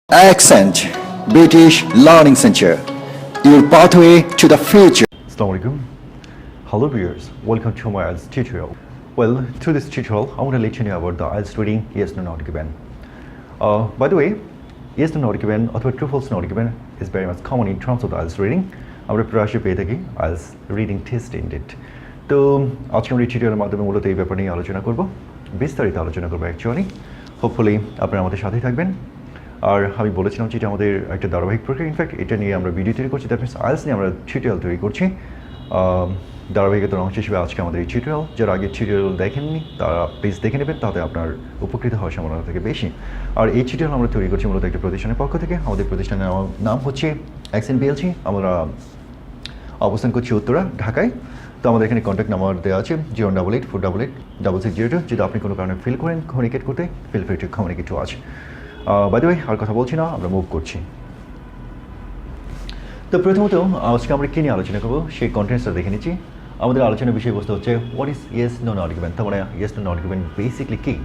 Accent British Learning Center, your pathway to the future. Assalamu alaikum. Hello viewers, welcome to my IELTS tutorial. Well, through this tutorial, I want to let you know about the IELTS reading yes no not given. By the way, yes no not given or true false not given is very much common in terms of the IELTS reading. আমরা প্রায়শই পেয়ে থাকি IELTS reading test indeed. তো আজকে আমরা এই টিউটোরিয়ালের মাধ্যমে মূলত এই ব্যাপার নিয়ে আলোচনা করব, বিস্তারিত আলোচনা করব অ্যাকচুয়ালি। হোপফুলি আপনারা আমাদের সাথেই থাকবেন। আর আমি বলেছিলাম যে এটা আমাদের একটা ধারাবাহিক প্রক্রিয়া। ইনফ্যাক্ট এটা নিয়ে আমরা ভিডিও তৈরি করছি, দ্যাট মিনস আইএলস নিয়ে আমরা টিউটোরিয়াল তৈরি করছি। ধারাবাহিকতার অংশ হিসেবে আজকে আমাদের এই টিউটোরিয়াল, যারা আগে টিউটোরিয়াল দেখেননি তারা প্লিজ দেখে নেবেন, তাতে আপনার উপকৃত হওয়ার সম্ভাবনা থেকে বেশি। আর এই টিউটোরিয়াল আমরা তৈরি করছি মূলত একটা প্রতিষ্ঠানের পক্ষ থেকে। আমাদের প্রতিষ্ঠানের নাম হচ্ছে অ্যাকসেন্ট BLC। আমরা অবস্থান করছি উত্তরা, ঢাকায়। তো আমাদের এখানে কন্ট্যাক্ট নাম্বার দেওয়া আছে 08848860602। যদি আপনি কোনো কারণে ফিল করেন কমিউনিকেট করতে, feel free to communicate to us. By the way, আর কথা বলছি না, আমরা মুভ করছি। তো প্রথমত আজকে আমরা কী নিয়ে আলোচনা করবো সেই কন্টেন্টসটা দেখে নিচ্ছি। আমাদের আলোচনার বিষয়বস্তু হচ্ছে what is yes no not given. তার মানে yes no not given basically কী,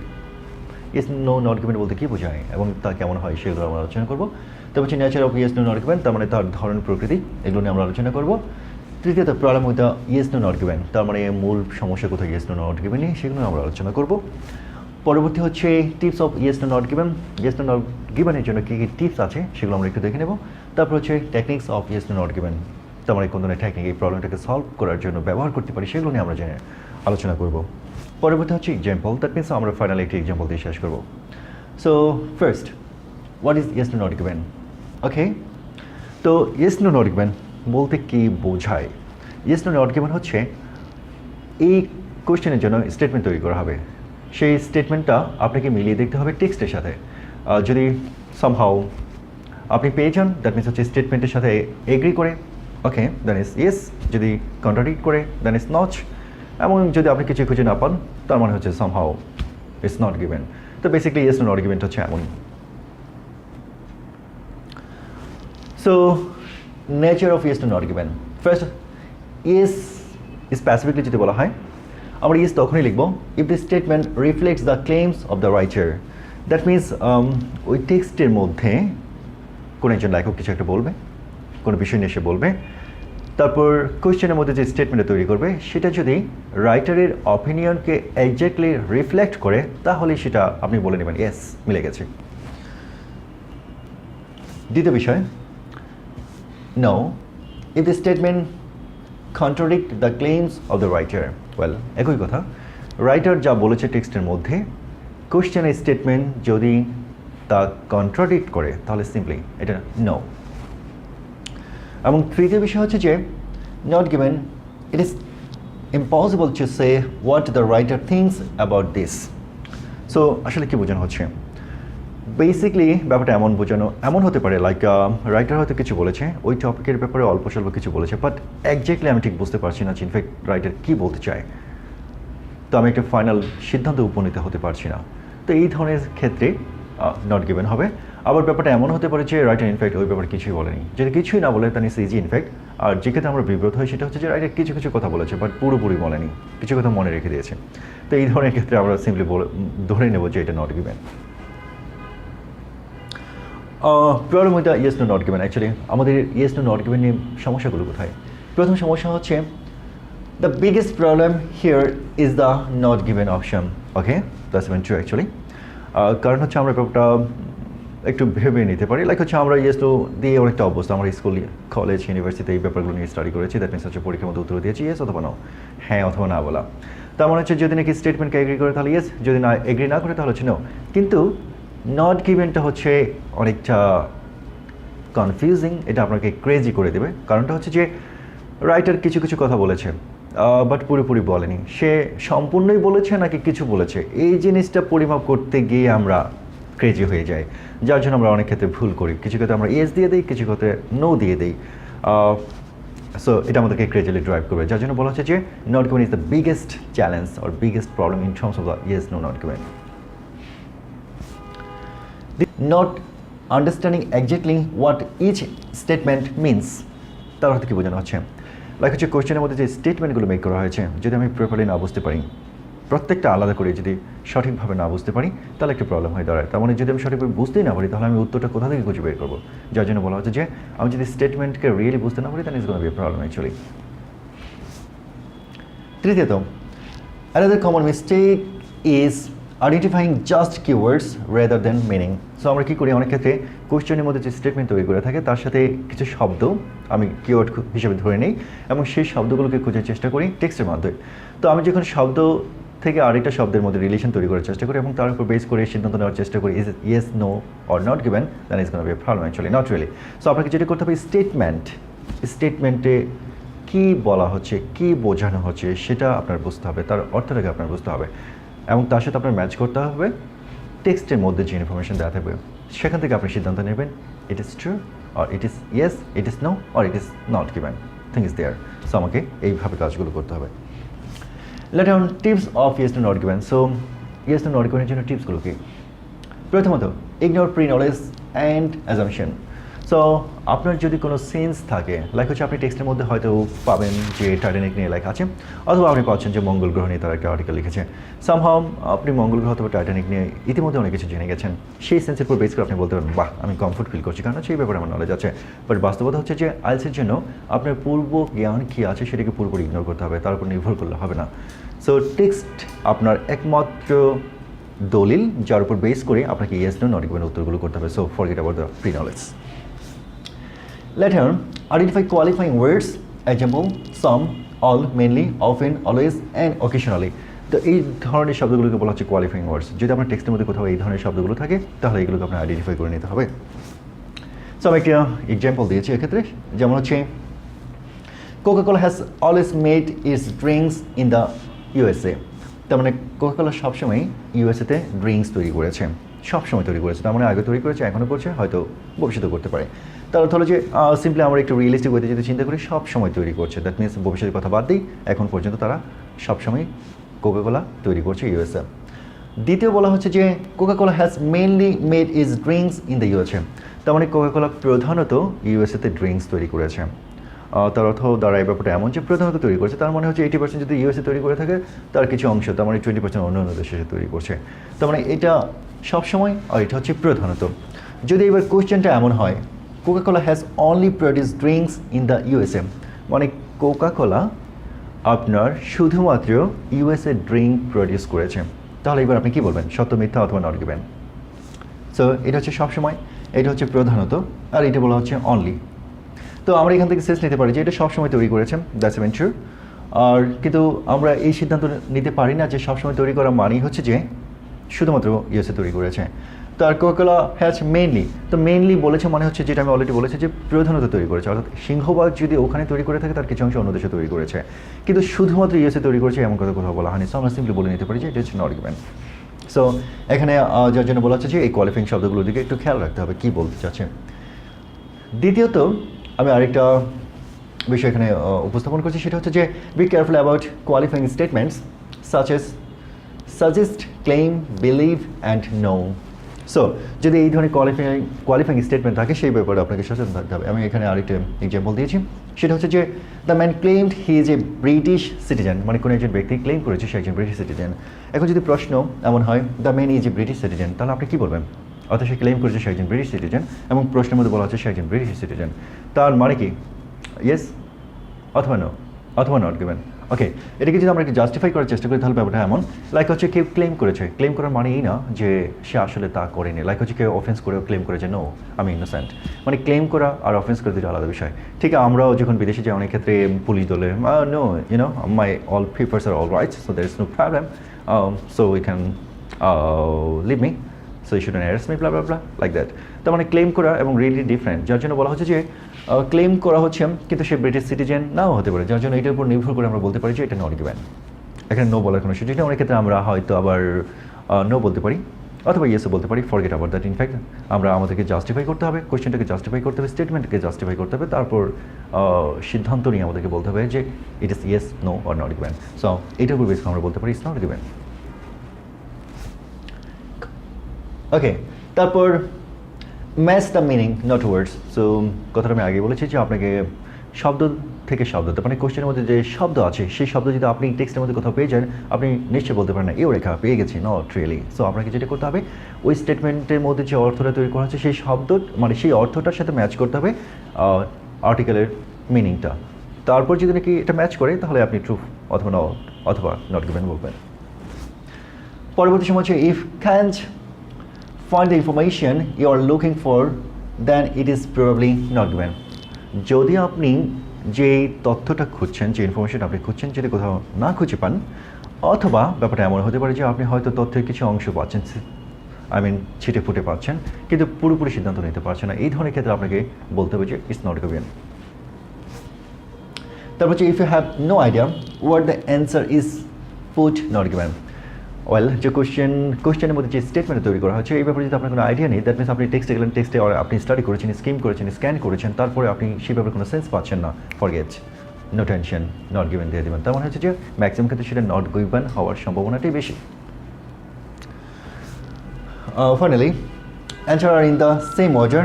ইয়েস নো নট গিভেন বলতে কী বোঝায় এবং তা কেমন হয় সেগুলো আমরা আলোচনা করবো। তারপর হচ্ছে nature of yes no not given, তার মানে তার ধরন প্রকৃতি, এগুলো নিয়ে আমরা আলোচনা করবো। তৃতীয়ত problem with the yes no not given, তার মানে মূল সমস্যা কোথায় ইয়েস নো নট গিভেন নিয়ে, সেগুলো আমরা আলোচনা করবো। পরবর্তী হচ্ছে tips of yes no not given, yes no not গিভেনের জন্য কী কী টিপস আছে সেগুলো আমরা একটু দেখে নেব। তারপর হচ্ছে techniques of yes no not given, তার মানে কোন ধরনের টেকনিক এই প্রবলেমটাকে সলভ করার জন্য ব্যবহার করতে পারি সেগুলো নিয়ে আমরা আলোচনা করব। পরবর্তী হচ্ছে এক্সাম্পল, দ্যাট মিনস আমরা ফাইনালি একটি এক্সাম্পল দিয়ে শেষ করব। So first, what is yes no not given? Okay, তো ইয়েস নো নট গিভেন বলতে কী বোঝায়? ইয়েস নো নট গিভেন হচ্ছে এই কোয়েশ্চেনের জন্য স্টেটমেন্ট তৈরি করা হবে। সেই স্টেটমেন্টটা আপনাকে মিলিয়ে দেখতে হবে টেক্সটের সাথে। যদি সামহাও আপনি পেয়ে যান, দ্যাট মিনস হচ্ছে স্টেটমেন্টের সাথে এগ্রি করে, ওকে দ্যান ইজ ইয়েস। যদি কন্ট্রাডিক্ট করে দ্যান ইজ নট। এবং যদি আপনি কিছু খুঁজে না পান তার মানে হচ্ছে সামহাও ইটস নট গিভেন। তো বেসিক্যালি ইয়েস নট গিভেন হচ্ছে এমনই। So nature of yes not given, first yes specifically যদি বলা হয় আমরা ইয়েস তখনই লিখব if the statement reflects the claims of the writer. That means ওই টেক্সটের মধ্যে কোনো একজন লেখক কিছু একটা বলবে, কোনো বিষয় নিয়ে এসে বলবে, তারপর কোয়েশ্চেনের মধ্যে যে স্টেটমেন্টটা তৈরি করবে সেটা যদি রাইটারের অপিনিয়নকে এক্স্যাক্টলি রিফ্লেক্ট করে তাহলে সেটা আপনি বলে নেবেন ইয়েস, মিলে গেছে। দ্বিতীয় বিষয়, no if the statement contradict the claims of the writer. Well, একই কথা, রাইটার যা বলেছে টেক্সটের মধ্যে কোয়েশ্চেনের স্টেটমেন্ট যদি তা কন্ট্রাডিক্ট করে তাহলে সিম্পলি এটা নো। এবং তৃতীয় বিষয় হচ্ছে যে not given it is impossible to say what the writer things about this. So আসলে কী বোঝানো হচ্ছে? বেসিকলি ব্যাপারটা এমন হতে পারে লাইক রাইটার হয়তো কিছু বলেছে, ওই টপিকের ব্যাপারে অল্প স্বল্প কিছু বলেছে, বাট একজ্যাক্টলি আমি ঠিক বুঝতে পারছি না যে ইনফ্যাক্ট রাইটার কী বলতে চায়। তো আমি একটা ফাইনাল সিদ্ধান্তে উপনীত হতে পারছি না। তো এই ধরনের ক্ষেত্রে নট গিভেন হবে। আবার ব্যাপারটা এমন হতে পারে যে রাইটার ইনফ্যাক্ট ওই ব্যাপারে কিছুই বলেনি। যদি কিছুই না বলে তাহলে ইজি ইনফ্যাক্ট। আর যে ক্ষেত্রে আমরা বিব্রত হই সেটা হচ্ছে যে রাইটার কিছু কিছু কথা বলেছে বাট পুরোপুরি বলেনি, কিছু কথা মনে রেখে দিয়েছে। তো এই ধরনের ক্ষেত্রে আমরা সিম্পলি ধরে নেব যে এটা not given. Problem with the yes no not given, actually আমাদের ইয়েস নো নট গিভেন নিয়ে সমস্যাগুলো কোথায়? প্রথম সমস্যা হচ্ছে the biggest problem here is the not given option. Okay, that's even true actually. কারণ হচ্ছে আমরা ব্যাপারটা একটু ভেবে নিতে পারি, লাইক হচ্ছে আমরা ইয়েস নো দিয়ে অনেকটা অবস্থা, আমরা স্কুল কলেজ ইউনিভার্সিটিতে এই ব্যাপারগুলো নিয়ে স্টাডি করেছি। দ্যাট মিনস হচ্ছে পরীক্ষার মধ্যে উত্তর দিয়েছি ইয়েস অথবা নাও, হ্যাঁ অথবা না বলা। তার মানে হচ্ছে যদি নাকি স্টেটমেন্টকে এগ্রি করে তাহলে ইয়েস, যদি না এগ্রি না করে তাহলে হচ্ছে নো। কিন্তু নট গিভেনটা হচ্ছে অনেকটা কনফিউজিং, এটা আপনাকে ক্রেজি করে দেবে। কারণটা হচ্ছে যে রাইটার কিছু কিছু কথা বলেছে বাট পুরোপুরি বলেনি, সে সম্পূর্ণই বলেছে নাকি কিছু বলেছে, এই জিনিসটা পরিমাপ করতে গিয়ে আমরা ক্রেজি হয়ে যাই, যার জন্য আমরা অনেক ক্ষেত্রে ভুল করি। কিছু ক্ষেত্রে আমরা ইয়েস দিয়ে দিই, কিছু ক্ষেত্রে নো দিয়ে দিই। সো এটা আমাদেরকে ক্রেজিলি ড্রাইভ করবে, যার জন্য বলা হচ্ছে যে not given is the biggest challenge or biggest problem in terms of the yes no not given. Not understanding exactly what each statement means, তার অর্থ কী বোঝানো হচ্ছে? লাইক হচ্ছে কোয়েশ্চেনের মধ্যে যে স্টেটমেন্টগুলো মেক করা হয়েছে যদি আমি প্রপারলি না বুঝতে পারি, প্রত্যেকটা আলাদা করে যদি সঠিকভাবে না বুঝতে পারি তাহলে একটা প্রবলেম হয়ে দাঁড়ায়। তার মানে যদি আমি সঠিকভাবে বুঝতেই না পারি তাহলে আমি উত্তরটা কোথা থেকে খুঁজে বের করবো, যার জন্য বলা হচ্ছে যে আমি যদি স্টেটমেন্টকে রিয়েলি বুঝতে না পারি তাহলে is gonna be a problem actually. তৃতীয়ত, another common mistake is identifying just keywords rather than meaning. So আমরা কী করি, অনেক ক্ষেত্রে কোয়েশ্চেনের মধ্যে যে স্টেটমেন্ট তৈরি করে থাকে তার সাথে কিছু শব্দ আমি কিওয়ার্ড হিসেবে ধরে নিই এবং সেই শব্দগুলোকে খোঁজার চেষ্টা করি টেক্সটের মাধ্যমে। তো আমি যখন শব্দ থেকে আরেকটা শব্দের মধ্যে রিলেশন তৈরি করার চেষ্টা করি এবং তার উপর বেস করে সিদ্ধান্ত নেওয়ার চেষ্টা করি is yes no or not given, then is gonna be a problem actually, not really. So আপনাকে যেটা করতে হবে, স্টেটমেন্টে কী বলা হচ্ছে, কী বোঝানো হচ্ছে সেটা আপনার বুঝতে হবে, তার অর্থটাকে আপনার বুঝতে হবে এবং তার সাথে আপনার ম্যাচ করতে হবে টেক্সটের মধ্যে যে ইনফরমেশন দেওয়া থাকবে। সেখান থেকে আপনি সিদ্ধান্ত নেবেন it is true or it is yes, it is no or it is not given, thing is there. So আমাকে এইভাবে কাজগুলো করতে হবে। Let on tips of yes no not given. So yes no not গিভেনের জন্য টিপসগুলো কি? প্রথমত, ignore pre knowledge and assumption. So আপনার যদি কোনো সেন্স থাকে, লাইক হচ্ছে আপনি টেক্সটের মধ্যে হয়তো পাবেন যে টাইটানিক নিয়ে লেখা আছে, অথবা আপনি পাচ্ছেন যে মঙ্গল গ্রহ নিয়ে তারা একটা আর্টিকেল লিখেছে। সামহাও আপনি মঙ্গল গ্রহ অথবা টাইটানিক নিয়ে ইতিমধ্যে অনেক কিছু জেনে গেছেন, সেই সেন্সের উপর বেস করে আপনি বলতে পারেন বাহ আমি কমফোর্ট ফিল করছি, কারণ সেই ব্যাপারে আমার নলেজ আছে। বাট বাস্তবতা হচ্ছে যে আইএলটিএসের জন্য আপনার পূর্ব জ্ঞান কী আছে সেটাকে পুরোপুরি ইগনোর করতে হবে, তার উপর নির্ভর করলে হবে না। সো টেক্সট আপনার একমাত্র দলিল যার উপর বেস করে আপনাকে ইয়েস নো নট গিভেন উত্তরগুলো করতে হবে। So forget about the pre knowledge. Later, identify qualifying words, example, some, all, mainly, often, always, and occasionally. তো এই ধরনের শব্দগুলোকে বলা হচ্ছে কোয়ালিফাইং ওয়ার্ডস। যদি আপনার টেক্সটের মধ্যে কোথাও এই ধরনের শব্দগুলো থাকে তাহলে এগুলোকে আপনার আইডেন্টিফাই করে নিতে হবে। সো আমি একটা এক্সাম্পল দিয়েছি এক্ষেত্রে, যেমন হচ্ছে Coca Cola has always made it's drinks in the USA. তার মানে কোকাকোলা সবসময় ইউএসএতে ড্রিঙ্কস তৈরি করেছে, সবসময় তৈরি করেছে, তার মানে আগে তৈরি করেছে, এখনও করছে, হয়তো ভবিষ্যতে করতে পারে। তার অর্থ হলো যে সিম্পলি আমরা একটু রিয়েলিস্টিক ওয়েতে যদি চিন্তা করি সব সময় তৈরি করছে, দ্যাট মিনস ভবিষ্যতের কথা বাদ দিই, এখন পর্যন্ত তারা সবসময় কোকাকোলা তৈরি করছে ইউএসএ। দ্বিতীয় বলা হচ্ছে যে Coca Cola has mainly made it's drinks in the USA. তার মানে কোকাকোলা প্রধানত ইউএসএতে ড্রিঙ্কস তৈরি করেছে। তার অর্থ দ্বারা এই ব্যাপারটা এমন যে প্রধানত তৈরি করছে, তার মানে হচ্ছে 80% যদি ইউএসএ তৈরি করে থাকে তার কিছু অংশ, তার মানে 20% অন্য অন্য দেশে তৈরি করছে। তার মানে এটা সবসময় আর এটা হচ্ছে প্রধানত। যদি এবার কোয়েশ্চেনটা এমন হয় Coca Cola has only produce drinks in the USA, মানে কোকাকোলা আপনার শুধুমাত্র ইউএসএ ড্রিঙ্ক প্রডিউস করেছে, তাহলে এবার আপনি কী বলবেন, সত্য, মিথ্যা অথবা নট গিভেন? সো এটা হচ্ছে সবসময়, এটা হচ্ছে প্রধানত, আর এটা বলা হচ্ছে অনলি। তো আমরা এখান থেকে সেন্স নিতে পারি যে এটা সবসময় তৈরি করেছে, দ্যাটস ইভেন ট্রু। আর কিন্তু আমরা এই সিদ্ধান্ত নিতে পারি না যে সবসময় তৈরি করা মানেই হচ্ছে যে শুধুমাত্র ইউএসএ তৈরি করেছে। তো আর কোকাকোলা হ্যাজ মেইনলি, তো মেইনলি বলেছে মানে হচ্ছে যেটা আমি অলরেডি বলেছি যে প্রধানত তৈরি করেছে, অর্থাৎ সিংহবাগ যদি ওখানে তৈরি করে থাকে তার কিছু অংশ অন্য দেশে তৈরি করেছে, কিন্তু শুধুমাত্র ইউএসএ তৈরি করেছে এমন কথা কোথাও বলা হয়নি। সো আমরা সিম্পলি বলে নিতে পারি যে এটা হচ্ছে নট গিভেন। সো এখানে যার জন্য বলা হচ্ছে যে এই কোয়ালিফাইং শব্দগুলোর দিকে একটু খেয়াল রাখতে হবে কী বলতে চাচ্ছে। দ্বিতীয়ত আমি আরেকটা বিষয় এখানে উপস্থাপন করছি, সেটা হচ্ছে যে be careful about qualifying statements such as suggest, claim, believe and know. So যদি এই ধরনের কোয়ালিফাইং স্টেটমেন্ট থাকে সেই ব্যাপারে আপনাকে সচেতন থাকতে হবে। আমি এখানে আরেকটা এক্সাম্পল দিয়েছি, সেটা হচ্ছে যে the man claimed he is a British citizen, মানে কোনো একজন ব্যক্তি ক্লেম করেছে সে একজন ব্রিটিশ সিটিজেন। এখন যদি প্রশ্ন এমন হয় the man is a British citizen, তাহলে আপনি কী বলবেন? অর্থাৎ সে ক্লেম করেছে সে একজন ব্রিটিশ সিটিজেন এবং প্রশ্নের মধ্যে বলা হচ্ছে সে একজন ব্রিটিশ সিটিজেন, তার মানে কি ইয়েস অথবা নো অথবা নট গিভেন। ওকে, এটাকে যদি আমরা একটু জাস্টিফাই করার চেষ্টা করি তাহলে ব্যাপারটা এমন, লাইক হচ্ছে কেউ ক্লেম করেছে, ক্লেম করার মানে এই না যে সে আসলে তা করেনি। লাইক হচ্ছে কেউ অফেন্স করেও ক্লেম করেছে নো আমি ইনোসেন্ট, মানে ক্লেম করা আর অফেন্স করে দুটো আলাদা বিষয়। ঠিক আমরাও যখন বিদেশে যাই অনেক ক্ষেত্রে পুলিশ দলে no you know my all papers are all rights, so there is no problem, so we can leave me, so you shouldn't arrest me, blah blah blah, like that. তার মানে ক্লেম করা এবং রিয়েলি ডিফারেন্ট, যার জন্য বলা হচ্ছে যে claim করা হচ্ছে কিন্তু সে ব্রিটিশ সিটিজেন নাও হতে পারে, যার জন্য এটার উপর নির্ভর করে আমরা বলতে পারি যে এটা নট গিভেন। এখানে নো বলার কোনো সুযোগ নেই, অনেক ক্ষেত্রে আমরা হয়তো আবার নো বলতে পারি অথবা ইয়েসও বলতে পারি, ফরগেট অ্যাবাউট দ্যাট। ইনফ্যাক্ট আমরা আমাদেরকে জাস্টিফাই করতে হবে, কোয়েশ্চেনটাকে জাস্টিফাই করতে হবে, স্টেটমেন্টকে জাস্টিফাই করতে হবে, তারপর সিদ্ধান্ত নিয়ে আমাদেরকে বলতে হবে যে it is yes, no or not given. So এটার উপর বেস করে আমরা বলতে পারি ইটস নট গিভেন। ওকে, তারপর match the meaning not words. So কথাটা আমি আগে বলেছি যে আপনাকে শব্দ থেকে শব্দ, তার মানে কোশ্চেনের মধ্যে যে শব্দ আছে সেই শব্দ যদি আপনি টেক্সটের মধ্যে কোথাও পেয়ে যান, আপনি নিশ্চয়ই বলতে পারেন না এও রেখা পেয়ে গেছি, নট রিয়েলি। সো আপনাকে যেটা করতে হবে, ওই স্টেটমেন্টের মধ্যে যে অর্থটা তৈরি করা হচ্ছে সেই শব্দ মানে সেই অর্থটার সাথে ম্যাচ করতে হবে আর্টিকেলের মিনিংটা। তারপর যদি নাকি এটা ম্যাচ করে তাহলে আপনি ট্রু অথবা নট গিভেন বলবেন। পরবর্তী সময় হচ্ছে if can't find the information you are looking for, then it is probably not given. যদি আপনি যে তথ্যটা খুঁজছেন, যে ইনফরমেশন আপনি খুঁজছেন, যদি কোথাও না খুঁজে পান, অথবা ব্যাপারটা এমন হতে পারে যে আপনি হয়তো তথ্যের কিছু অংশ পাচ্ছেন, ছিটে ফুটে পাচ্ছেন, কিন্তু পুরোপুরি সিদ্ধান্ত নিতে পারছেন না, এই ধরনের ক্ষেত্রে আপনাকে বলতে হবে যে ইটস নট গিভেন। তারপর হচ্ছে if you have no idea what the answer is, put not given. Well, যে কোশ্চেনের মধ্যে যে স্টেটমেন্ট তৈরি করা হচ্ছে এই ব্যাপারে যদি আপনার কোনো আইডিয়া নেই, দ্যাট মিনস আপনি টেক্সটে গেলেন, টেক্সটে আপনি স্টাডি করেছেন, স্কিম করেছেন, স্ক্যান করেছেন, তারপরে আপনি সেই ব্যাপারে কোনো সেন্স পাচ্ছেন না, forget, no tension, not given দিয়ে দেবেন। তার মানে হচ্ছে যে ম্যাক্সিমাম ক্ষেত্রে সেটা নট গিভেন হওয়ার সম্ভাবনাটাই বেশি। Finally, answer are in the same order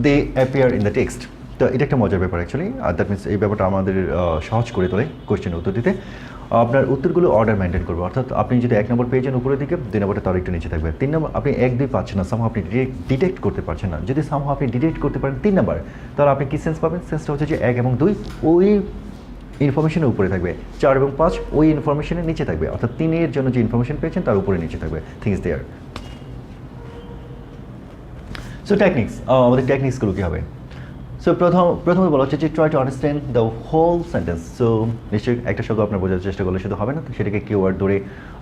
they appear in the text. তো এটা একটা মজার ব্যাপার অ্যাকচুয়ালি, আর দ্যাট মিনস এই ব্যাপারটা আমাদের সহজ করে তোলে কোশ্চেনের উত্তর দিতে। আপনার উত্তরগুলো অর্ডার মেনটেন করবে, অর্থাৎ আপনি যদি 1 নম্বর পেয়েছেন উপরের দিকে, 2 নম্বরটা তার একটু নিচে থাকবে, 3 নম্বর আপনি 1, 2 পাচ্ছেন না, সামহাও আপনি ডিটেক্ট করতে পারছেন না। যদি সামহাও আপনি ডিটেক্ট করতে পারেন 3 নম্বর, তাহলে আপনি কী সেন্স পাবেন? সেন্সটা হচ্ছে যে 1 এবং 2 ওই ইনফরমেশনের উপরে থাকবে, 4 এবং 5 ওই ইনফরমেশনের নিচে থাকবে, অর্থাৎ 3 এর জন্য যে ইনফরমেশন পেয়েছেন তার উপরে নিচে থাকবে, থিংস দেয়ার। সো টেকনিক্স, আমাদের টেকনিক্সগুলো কী হবে? সো প্রথমে বলা হচ্ছে যে try to understand the whole sentence. So নিশ্চয়ই একটা শব্দ আপনার বোঝার চেষ্টা করলে শুধু হবে না, সেটাকে কিওয়ার্ড ধরে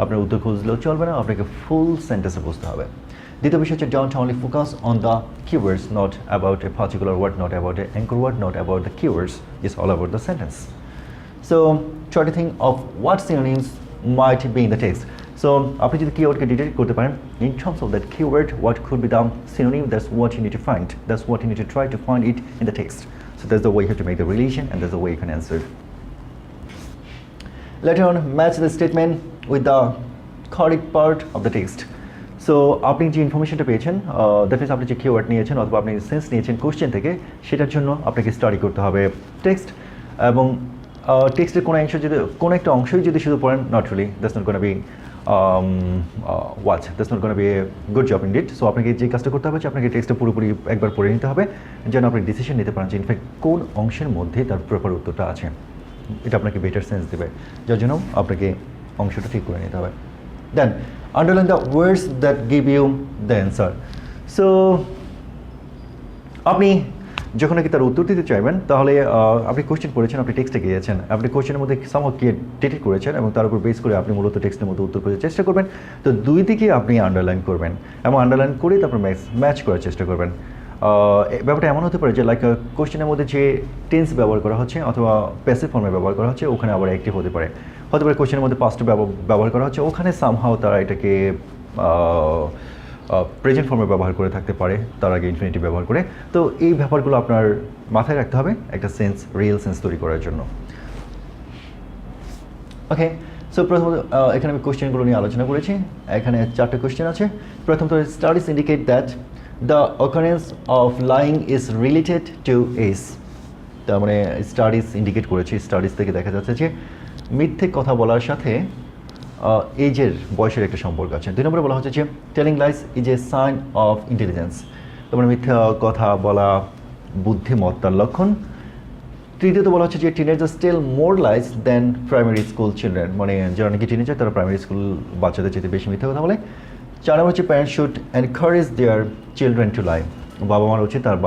আপনার উত্তর খুঁজলেও চলবে না, আপনাকে ফুল সেন্টেন্সে বুঝতে হবে। দ্বিতীয় বিষয় হচ্ছে don't only focus on the keywords, not about a particular word, not about an anchor word, not about the keywords, is all about the sentence. So try to think of what synonyms might be in the text. So আপনি যদি কিওয়ার্ডকে detect করতে পারেন, in terms of that keyword what could be the synonym, that's what you need to find, that's what you need to try to find it in the text. So that's the way you have to make the relation, and that's the way you can answer. Later on, match the statement with the correct part of the text. So আপনি যে ইনফরমেশনটা পেয়েছেন, that means আপনি যে keyword নিয়েছেন অথবা আপনি sense নিয়েছেন কোশ্চেন থেকে, সেটার জন্য আপনাকে স্টাডি করতে হবে টেক্সট, এবং টেক্সটের কোনো একটা অংশই যদি শুধু পড়েন, not really, that's not gonna be that's not going to be a good job indeed. So আপনাকে যে কাজটা করতে হবে যে আপনাকে টেক্সটটা পুরোপুরি একবার পড়ে নিতে হবে, যেন আপনি ডিসিশন নিতে পারেন যে ইনফ্যাক্ট কোন অংশের মধ্যে তার প্রপার উত্তরটা আছে। এটা আপনাকে বেটার সেন্স দেবে, যার জন্য আপনাকে অংশটা ঠিক করে নিতে হবে। Then underline the words that give you the answer. So আপনি যখন নাকি তার উত্তর দিতে চাইবেন, তাহলে আপনি কোশ্চেন পড়েছেন, আপনি টেক্সটে গিয়েছেন, আপনি কোশ্চেনের মধ্যে সামহাও ডিটেক্ট করেছেন, এবং তার উপর বেস করে আপনি মূলত টেক্সটের মধ্যে উত্তর খোঁজার চেষ্টা করবেন। তো দুই দিকে আপনি আন্ডারলাইন করবেন, এবং আন্ডারলাইন করে তারপর ম্যাচ করার চেষ্টা করবেন। ব্যাপারটা এমন হতে পারে যে লাইক কোশ্চেনের মধ্যে যে টেন্স ব্যবহার করা হচ্ছে অথবা প্যাসিভ ফর্মে ব্যবহার করা হচ্ছে, ওখানে আবার অ্যাক্টিভ হতে পারে। কোশ্চেনের মধ্যে পাস্ট ব্যবহার করা হচ্ছে, ওখানে সামহাও তারা এটাকে প্রেজেন্ট ফর্মে ব্যবহার করে থাকতে পারে, তার আগে ইনফিনিটিভ ব্যবহার করে। তো এই ব্যাপারগুলো আপনার মাথায় রাখতে হবে একটা সেন্স, রিয়েল সেন্স তৈরি করার জন্য। ওকে, সো প্রথমত এখানে আমি কোশ্চেনগুলো নিয়ে আলোচনা করেছি। এখানে 4টা কোশ্চেন আছে। প্রথমত, studies indicate that the occurrence of lying is related to age. তার মানে স্টাডিজ ইন্ডিকেট করেছে, স্টাডিজ থেকে দেখা যাচ্ছে যে মিথ্যে কথা বলার সাথে এজের, বয়সের একটা সম্পর্ক আছে। 2 নম্বরে বলা হচ্ছে যে telling lies is a sign of intelligence. তার মানে মিথ্যা কথা বলা বুদ্ধিমত্তার লক্ষণ। তৃতীয়ত বলা হচ্ছে যে টিনেজার্স টেল মোর লাইস দেন প্রাইমারি স্কুল চিলড্রেন, মানে যারা নাকি টিনেজার তারা প্রাইমারি স্কুল বাচ্চাদের চেয়ে বেশি মিথ্যা কথা বলে। 4 নম্বর হচ্ছে parents should encourage their children to lie. বাবা মার উচিত তার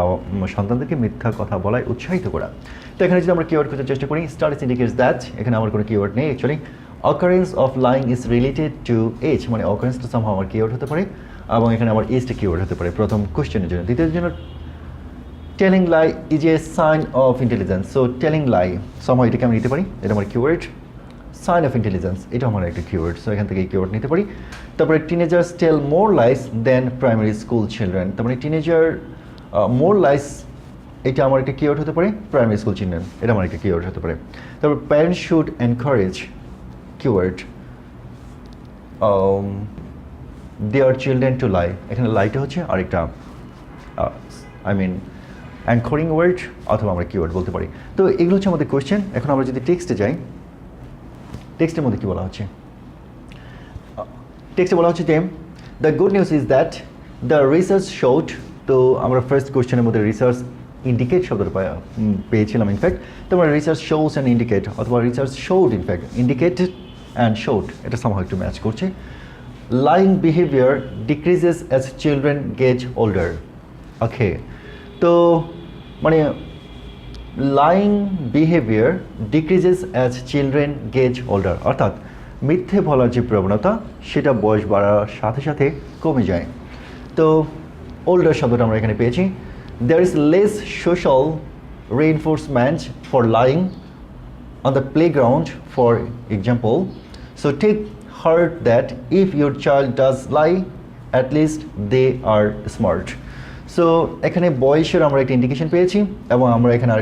সন্তানদেরকে মিথ্যা কথা বলায় উৎসাহিত করা। তো এখানে যদি আমরা কিওয়ার্ড খোঁজার চেষ্টা করি, স্টাডিজ ইন্ডিকেটস দ্যাট, এখানে আমার কোনো কিওয়ার্ড নেই actually. occurrence of lying is related to age, মানে occurrence-টা somehow আমার কিওয়ার্ড হতে পারে, এবং এখানে আমার এজটা কিওয়ার্ড হতে পারে প্রথম কোশ্চেনের জন্য। দ্বিতীয় জন্য telling lie is a sign of intelligence. So telling lie somehow এটাকে আমি নিতে পারি, এটা আমার কিওয়ার্ড। সাইন অফ ইন্টেলিজেন্স, এটা আমার একটা কিওয়ার্ড, সো এখান থেকে কিওয়ার্ড নিতে পারি। তারপরে টিনেজার্স টেল মোর লাইস দেন প্রাইমারি স্কুল চিলড্রেন, তার মানে টিনেজার মোর লাইস, এটা আমার একটা কিওয়ার্ড হতে পারে। প্রাইমারি স্কুল চিলড্রেন, এটা আমার একটা কিওয়ার্ড হতে পারে। তারপর parents should encourage, keyword their children to lie, এখানে লাইটা হচ্ছে আরেকটা অ্যাঙ্করিং ওয়ার্ড অথবা আমরা কিওয়ার্ড বলতে পারি। তো এগুলো হচ্ছে আমাদের কোয়েশ্চেন। এখন আমরা যদি টেক্সটে যাই, টেক্সটের মধ্যে কী বলা হচ্ছে? টেক্সটে বলা হচ্ছে যে the good news is that the research showed, তো আমরা ফার্স্ট কোয়েশ্চেনের মধ্যে রিসার্চ ইন্ডিকেট শব্দটা পেয়েছিলাম ইনফ্যাক্ট। তো আমরা রিসার্চ শোস অ্যান্ড ইন্ডিকেট অথবা research showed in fact, indicated and showed এটা সামহাও একটু ম্যাচ করছে। Lying behaviour decreases as children get older. Okay, তো মানে lying behaviour decreases as children get older, অর্থাৎ মিথ্যে বলার যে প্রবণতা সেটা বয়স বাড়ার সাথে সাথে কমে যায়। তো ওল্ডার শব্দটা আমরা এখানে পেয়েছি। There is less social reinforcement for lying on the playground, for example. So take heart that if your child does lie, at least they are smart. So এখানে বয়সের আমরা একটা ইন্ডিকেশন পেয়েছি এবং আমরা এখানে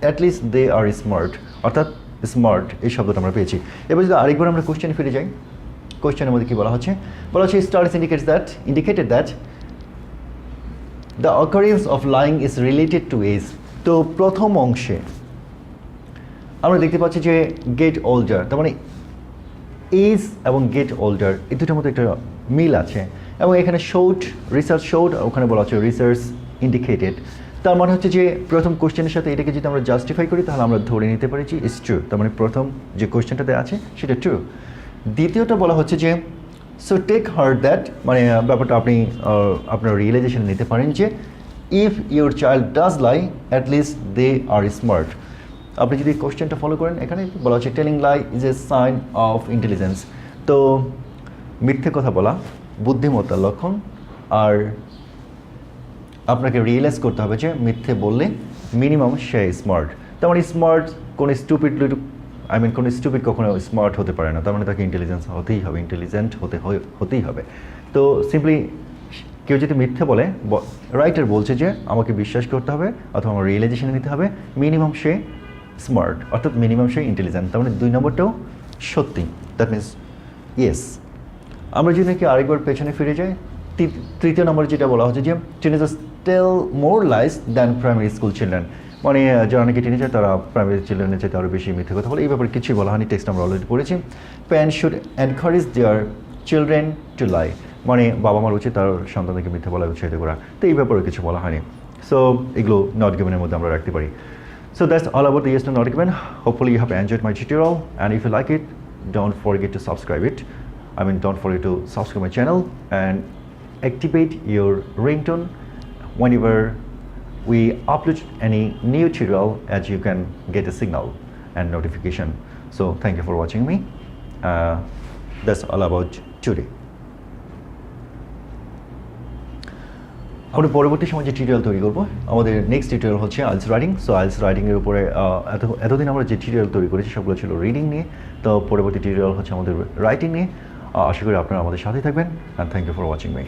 at least they are smart, অর্থাৎ smart এই শব্দটা আমরা পেয়েছি। এবার যদি আরেকবার আমরা কোশ্চেনে ফিরে যাই, কোশ্চেনের মধ্যে কী বলা হচ্ছে? বলা হচ্ছে studies indicated that the occurrence of lying is related to age. তো প্রথম অংশে আমরা দেখতে পাচ্ছি যে গেট ওল্ডার, তার মানে এজ এবং গেট ওল্ডার এই দুটোর মধ্যে একটা মিল আছে। এবং এখানে শোড, রিসার্চ শোড, ওখানে বলা হচ্ছে রিসার্চ ইন্ডিকেটেড। তার মানে হচ্ছে যে প্রথম কোশ্চেনের সাথে এটাকে যদি আমরা জাস্টিফাই করি তাহলে আমরা ধরে নিতে পারি যে ইটস ট্রু, তার মানে প্রথম যে কোশ্চেনটাতে আছে সেটা ট্রু। দ্বিতীয়টা বলা হচ্ছে যে সো টেক হার্ট দ্যাট, মানে ব্যাপারটা আপনি আপনার রিয়েলাইজেশন নিতে পারেন যে if your child does lie at least they are smart. আপনি যদি কোশ্চেনটা ফলো করেন এখানে বলা হচ্ছে telling lie is a sign of intelligence. তো মিথ্যে কথা বলা বুদ্ধিমত্তার লক্ষণ, আর আপনাকে রিয়েলাইজ করতে হবে যে মিথ্যে বললে মিনিমাম সে স্মার্ট। তার মানে স্মার্ট কোনো কোনো স্টুপিড কখনো স্মার্ট হতে পারে না, তার মানে তাকে ইন্টেলিজেন্স হতেই হবে, ইন্টেলিজেন্ট হতেই হবে। তো সিম্পলি কেউ যদি মিথ্যে বলে, রাইটার বলছে যে আমাকে বিশ্বাস করতে হবে অথবা আমার রিয়েলাইজেশন নিতে হবে মিনিমাম সে স্মার্ট, অর্থাৎ মিনিমাম সে ইন্টেলিজেন্ট। তার মানে 2 নম্বরটাও সত্যি, দ্যাট মিনস ইয়েস। আমরা যদি নাকি আরেকবার পেছনে ফিরে যাই, তৃতীয় নম্বর যেটা বলা হচ্ছে যে teenagers tell more lies than primary school children, মানে যারা নাকি টিনেজার তারা প্রাইমারি চিলড্রেনের চাইতে আরও বেশি মিথ্যে কথা বলে। এই ব্যাপারে কিছুই বলা হয়নি, টেক্সট আমরা অলরেডি পড়েছি। Parents should encourage their children to lie, মানে বাবা মার উচিত তার সন্তানদেরকে মিথ্যে বলা উৎসাহিত করা। তো এই ব্যাপারে কিছু বলা হয়নি। সো এগুলো নট গিভেনের মধ্যে আমরা রাখতে পারি। So that's all about the yes no not given. Hopefully you have enjoyed my tutorial, and if you like it, don't forget to subscribe it. Don't forget to subscribe my channel and activate your ringtone whenever we upload any new tutorial, as you can get a signal and notification. So thank you for watching me. That's all about today. আমরা পরবর্তী সময় যে tutorial তৈরি করবো, আমাদের next tutorial হচ্ছে IELTS writing. So IELTS রাইটিংয়ের উপরে এতদিন আমরা যে টিউটোরিয়াল তৈরি করেছি সবগুলো ছিল রিডিং নিয়ে, তো পরবর্তী টিউটোরিয়াল হচ্ছে আমাদের রাইটিং নিয়ে। আশা করি আপনারা আমাদের সাথেই থাকবেন, and thank you for watching me.